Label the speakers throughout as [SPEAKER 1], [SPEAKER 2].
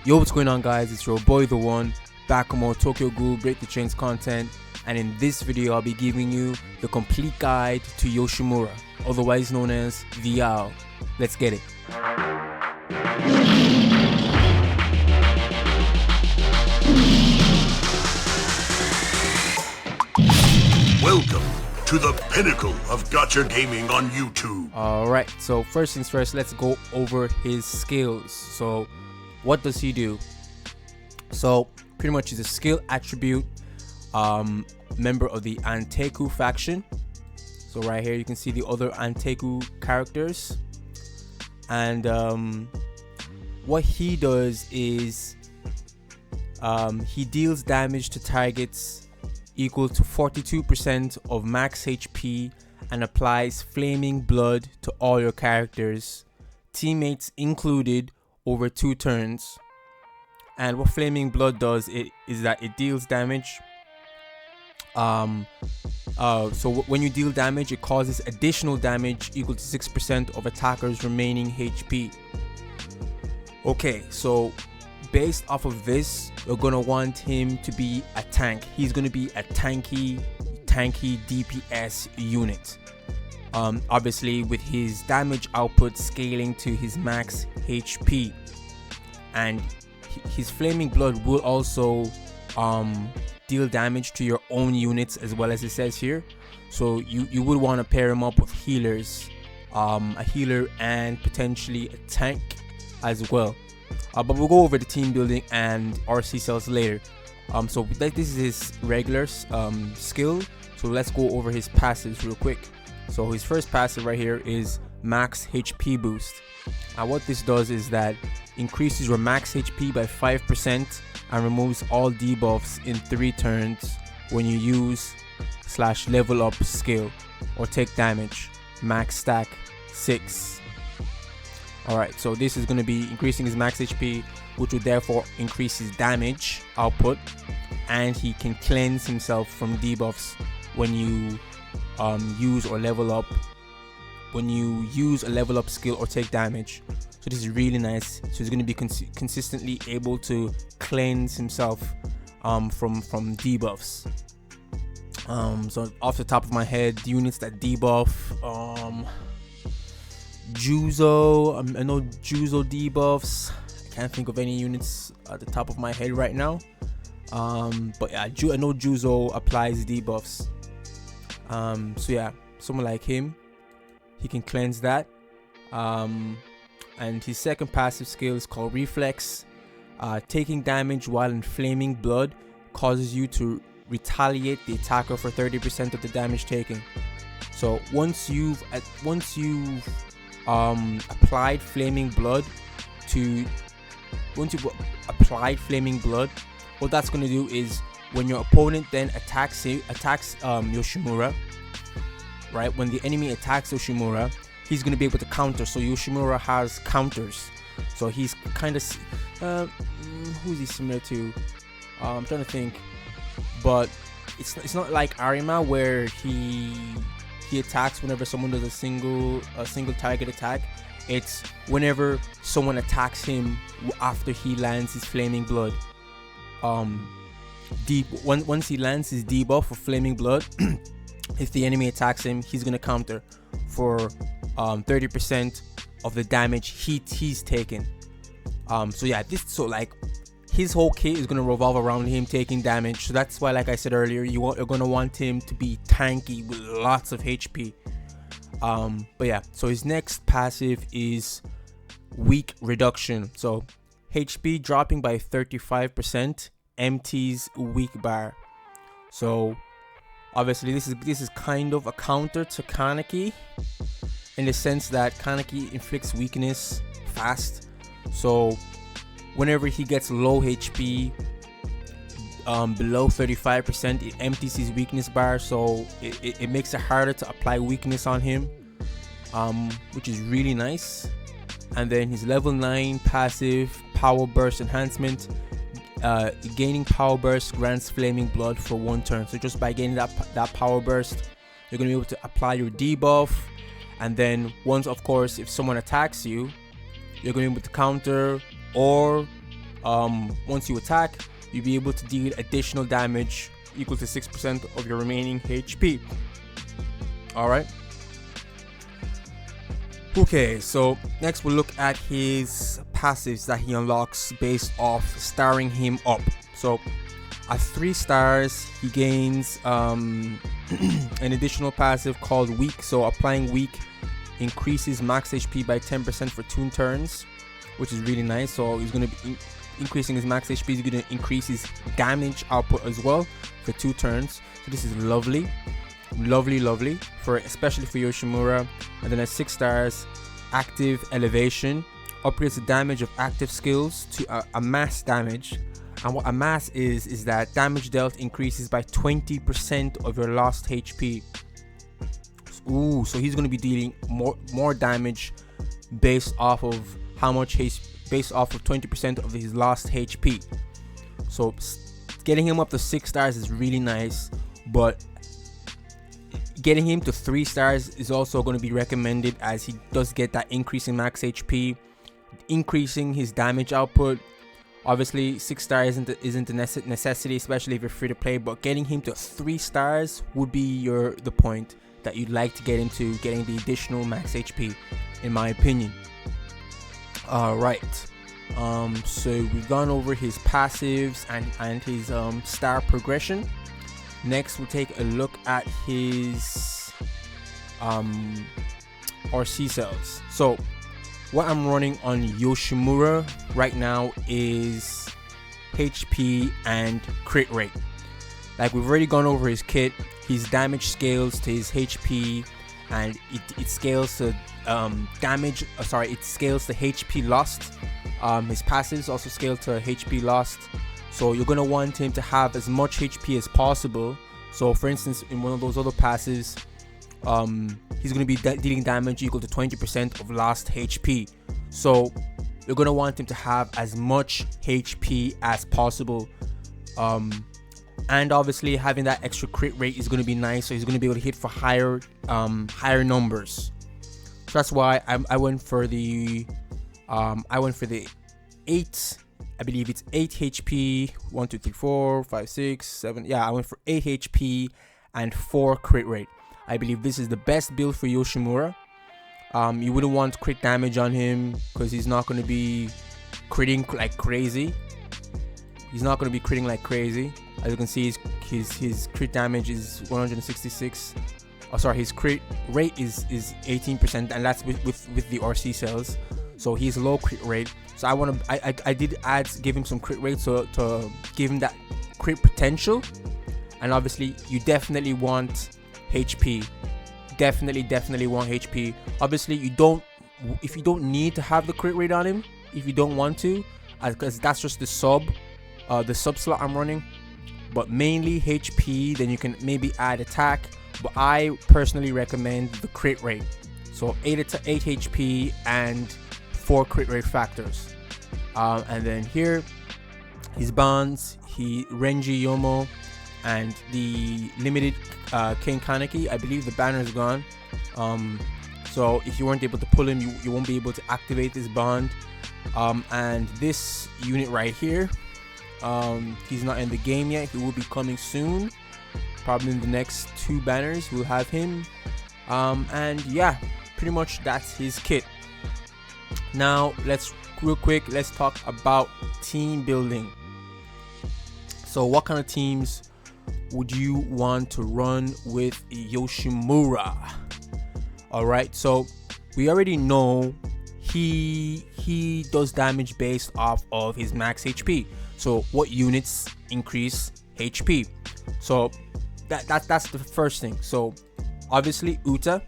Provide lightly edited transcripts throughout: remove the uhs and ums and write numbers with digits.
[SPEAKER 1] Yo, what's going on, guys? It's your boy The One, back on more Tokyo Ghoul Break the Chains content, and in this video I'll be giving you the complete guide to YOSHIMURA, otherwise known as the Owl. Let's get it.
[SPEAKER 2] Welcome to the pinnacle of Gacha gaming on YouTube.
[SPEAKER 1] Alright, so first things first, let's go over his skills. So what does he do? So pretty much he's a skill attribute member of the Anteku faction. So right here you can see the other Anteku characters, and what he does is he deals damage to targets equal to 42% of max HP and applies flaming blood to all your characters, teammates included, over 2 turns. And what flaming blood does is that it deals damage. So when you deal damage, it causes additional damage equal to 6% of attackers' remaining HP. Okay, so based off of this, you're gonna want him to be a tank. He's gonna be a tanky DPS unit. Obviously with his damage output scaling to his max HP, and his flaming blood will also deal damage to your own units as well, as it says here. So you would want to pair him up with healers, a healer and potentially a tank as well. But we'll go over the team building and RC cells later. So this is his regular skill. So let's go over his passives real quick. So his first passive right here is max HP boost. And what this does is that increases your max HP by 5% and removes all debuffs in 3 turns when you use / level up skill or take damage. Max stack 6. Alright, so this is going to be increasing his max HP, which will therefore increase his damage output, and he can cleanse himself from debuffs when you use a level up skill or take damage. So this is really nice. So he's going to be consistently able to cleanse himself from debuffs. So off the top of my head, the units that debuff, Juzo, I know Juzo debuffs. I can't think of any units at the top of my head right now. But yeah, I know Juzo applies debuffs. So yeah, someone like him, he can cleanse that. And his second passive skill is called Reflex. Taking damage while in flaming blood causes you to retaliate the attacker for 30% of the damage taken. So once you've applied flaming blood, what that's going to do is when your opponent then attacks YOSHIMURA, right? When the enemy attacks YOSHIMURA, he's going to be able to counter. So YOSHIMURA has counters. So he's kind of who is he similar to? I'm trying to think, but it's not like Arima where he attacks whenever someone does a single target attack. It's whenever someone attacks him after he lands his flaming blood. Once he lands his debuff for flaming blood, if the enemy attacks him, he's gonna counter for 30% of the damage he's taken. So yeah, his whole kit is gonna revolve around him taking damage. So that's why, like I said earlier, you're gonna want him to be tanky with lots of HP. But yeah, so his next passive is weak reduction. So HP dropping by 35% empties weak bar. So obviously this is kind of a counter to Kaneki, in the sense that Kaneki inflicts weakness fast. So whenever he gets low HP, below 35%, it empties his weakness bar, so it makes it harder to apply weakness on him, which is really nice. And then his level 9 passive, Power Burst Enhancement. Gaining Power Burst grants flaming blood for 1 turn. So just by gaining that Power Burst, you're going to be able to apply your debuff. And then once, of course, if someone attacks you, you're going to be able to counter or once you attack, you'll be able to deal additional damage equal to 6% of your remaining HP. Alright. Okay, so next we'll look at his passives that he unlocks based off starring him up. So at 3 stars, he gains an additional passive called Weak. So applying Weak increases max HP by 10% for 2 turns, which is really nice. So he's going to be increasing his max HP. He's going to increase his damage output as well for 2 turns. So this is lovely, for especially for Yoshimura. And then at 6 stars, Active Elevation upgrades the damage of active skills to a mass damage. And what a mass is that damage dealt increases by 20% of your lost HP. Ooh, so he's going to be dealing more damage based off of how much based off of 20% of his lost HP. So getting him up to 6 stars is really nice, but getting him to 3 stars is also going to be recommended, as he does get that increase in max HP, increasing his damage output. Obviously 6 stars isn't a necessity, especially if you're free to play, but getting him to 3 stars would be the point that you'd like to get him to, getting the additional max HP, in my opinion. Alright, so we've gone over his passives and his star progression. Next we'll take a look at his RC cells. So what I'm running on Yoshimura right now is HP and crit rate. Like, we've already gone over his kit. His damage scales to his HP, and it scales to it scales to HP lost. His passives also scale to HP lost. So you're gonna want him to have as much HP as possible. So for instance, in one of those other passives, he's going to be dealing damage equal to 20% of lost HP. So you're going to want him to have as much HP as possible. And obviously having that extra crit rate is going to be nice. So he's going to be able to hit for higher numbers. So that's why I went for the 8. I believe it's 8 HP, 1, 2, 3, 4, 5, 6, 7. Yeah, I went for 8 HP and 4 crit rate. I believe this is the best build for Yoshimura. You wouldn't want crit damage on him because he's not going to be critting like crazy. As you can see, his crit damage is 166. Oh, sorry, his crit rate is 18%, and that's with the RC cells. So he's low crit rate. So I did give him some crit rate to give him that crit potential. And obviously you definitely want HP. Definitely want HP. Obviously if you don't need to have the crit rate on him, if you don't want to, because that's just the sub slot I'm running. But mainly HP, then you can maybe add attack. But I personally recommend the crit rate. So 8 HP and 4 crit rate factors. And then here, his bonds, Renji Yomo, and the limited King Kaneki. I believe the banner is gone. So if you weren't able to pull him, you won't be able to activate this bond. And this unit right here, he's not in the game yet. He will be coming soon. Probably in the next 2 banners we'll have him. And yeah, pretty much that's his kit. Now let's talk about team building. So what kind of teams would you want to run with Yoshimura? Alright, so we already know he does damage based off of his max HP. So what units increase HP? So that's the first thing. So obviously Uta,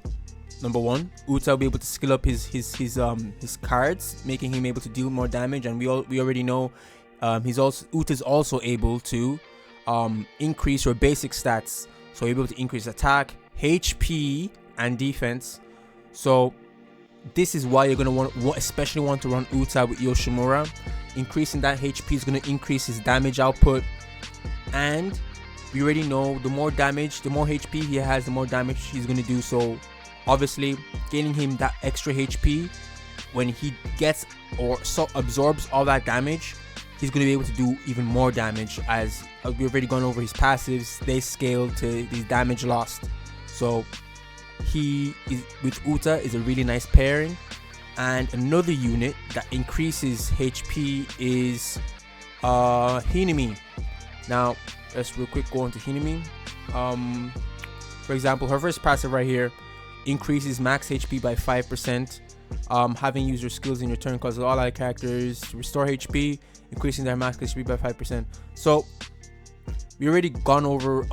[SPEAKER 1] number 1. Uta will be able to skill up his cards, making him able to deal more damage. And we already know Uta's also able to increase your basic stats. So able to increase attack, HP, and defense. So this is why you're gonna especially want to run Uta with Yoshimura. Increasing that HP is gonna increase his damage output, and we already know the more damage, the more HP he has, the more damage he's gonna do. So obviously gaining him that extra HP when he gets or absorbs all that damage he's going to be able to do even more damage, as we've already gone over his passives. They scale to these damage lost. So he is, with Uta, is a really nice pairing. And another unit that increases HP is Hinami. Now let's real quick go into Hinami. For example, her first passive right here increases max HP by 5%. Having used your skills in your turn causes all other characters to restore HP, increasing their max HP by 5%. So we already gone over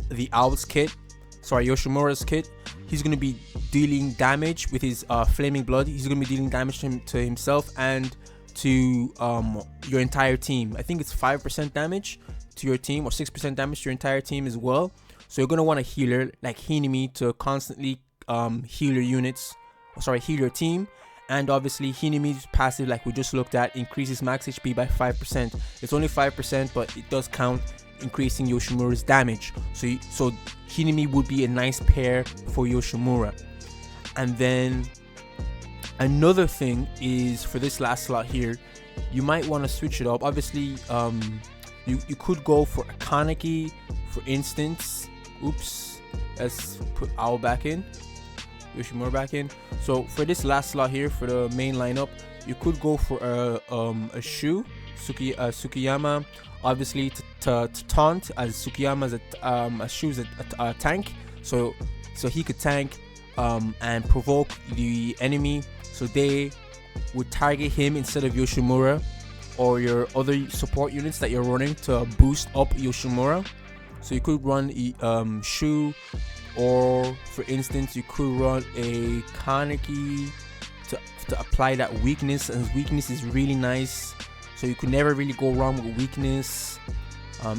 [SPEAKER 1] the Owl's kit, sorry, Yoshimura's kit. He's going to be dealing damage with his flaming blood. He's going to be dealing damage to himself and to your entire team. I think it's 5% damage to your team, or 6% damage to your entire team as well. So you're going to want a healer like Hinami to constantly heal your units, heal your team. And obviously Hinami's passive, like we just looked at, increases max HP by 5%. It's only 5%, but it does count, increasing Yoshimura's damage. So Hinami would be a nice pair for Yoshimura. And then another thing is, for this last slot here, you might want to switch it up. Obviously you could go for a Kaneki, for instance. Oops, let's put Owl back in, Yoshimura back in. So for this last slot here, for the main lineup, you could go for a Shu, Tsukiyama, obviously to taunt, as Tsukiyama's a Shu's a tank, so he could tank and provoke the enemy, so they would target him instead of Yoshimura or your other support units that you're running to boost up Yoshimura. So you could run Shu, or for instance you could run a Kaneki to apply that weakness, and his weakness is really nice, so you could never really go wrong with weakness.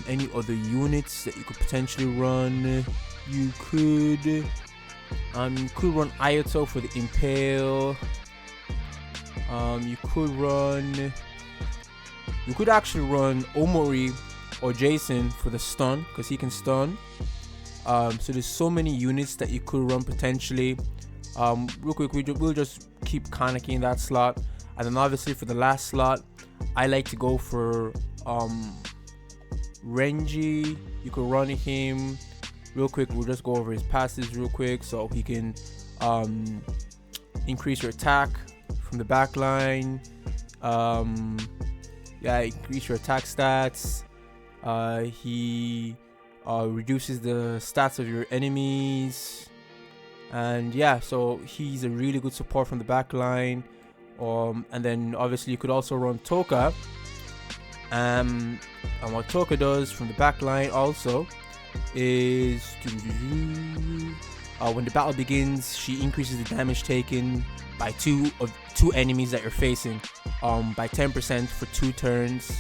[SPEAKER 1] Any other units that you could potentially run, you could run Ayato for the Impale. You could actually run Omori or Jason for the stun, because he can stun. So there's so many units that you could run potentially. Real quick, we'll just keep Kaneki in that slot. And then obviously for the last slot, I like to go for Renji. You could run him real quick. We'll just go over his passes real quick, so he can increase your attack from the back line. Increase your attack stats. He reduces the stats of your enemies, and yeah, so he's a really good support from the back line. And then obviously you could also run Toka, and what Toka does from the back line also is when the battle begins, she increases the damage taken by two enemies that you're facing by 10% for 2 turns.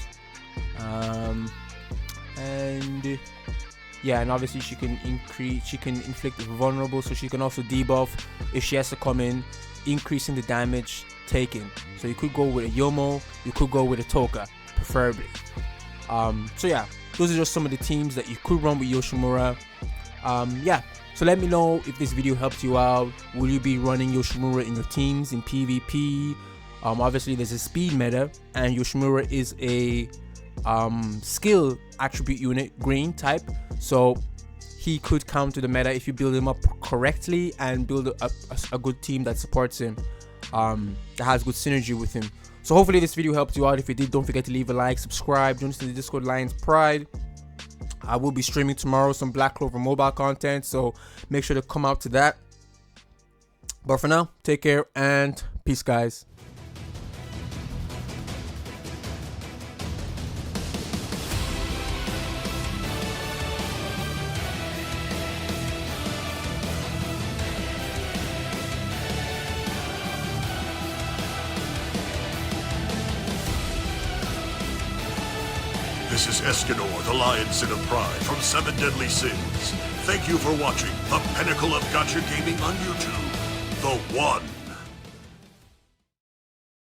[SPEAKER 1] And obviously she can inflict vulnerable, so she can also debuff if she has to come in, increasing the damage taken. So you could go with a Yomo, you could go with a Toka, preferably. So yeah, those are just some of the teams that you could run with Yoshimura. So let me know if this video helped you out. Will you be running Yoshimura in your teams in PvP? Obviously there's a speed meta, and Yoshimura is a skill attribute unit, green type, so he could counter the meta if you build him up correctly and build a good team that supports him, that has good synergy with him. So hopefully this video helped you out. If it did, don't forget to leave a like, subscribe, join us to the Discord Lions Pride. I will be streaming tomorrow some Black Clover mobile content, so make sure to come out to that. But for now, take care and peace, guys.
[SPEAKER 2] This is Escanor, the Lion Sin of Pride from 7 Deadly Sins. Thank you for watching the pinnacle of Gacha gaming on YouTube, The One.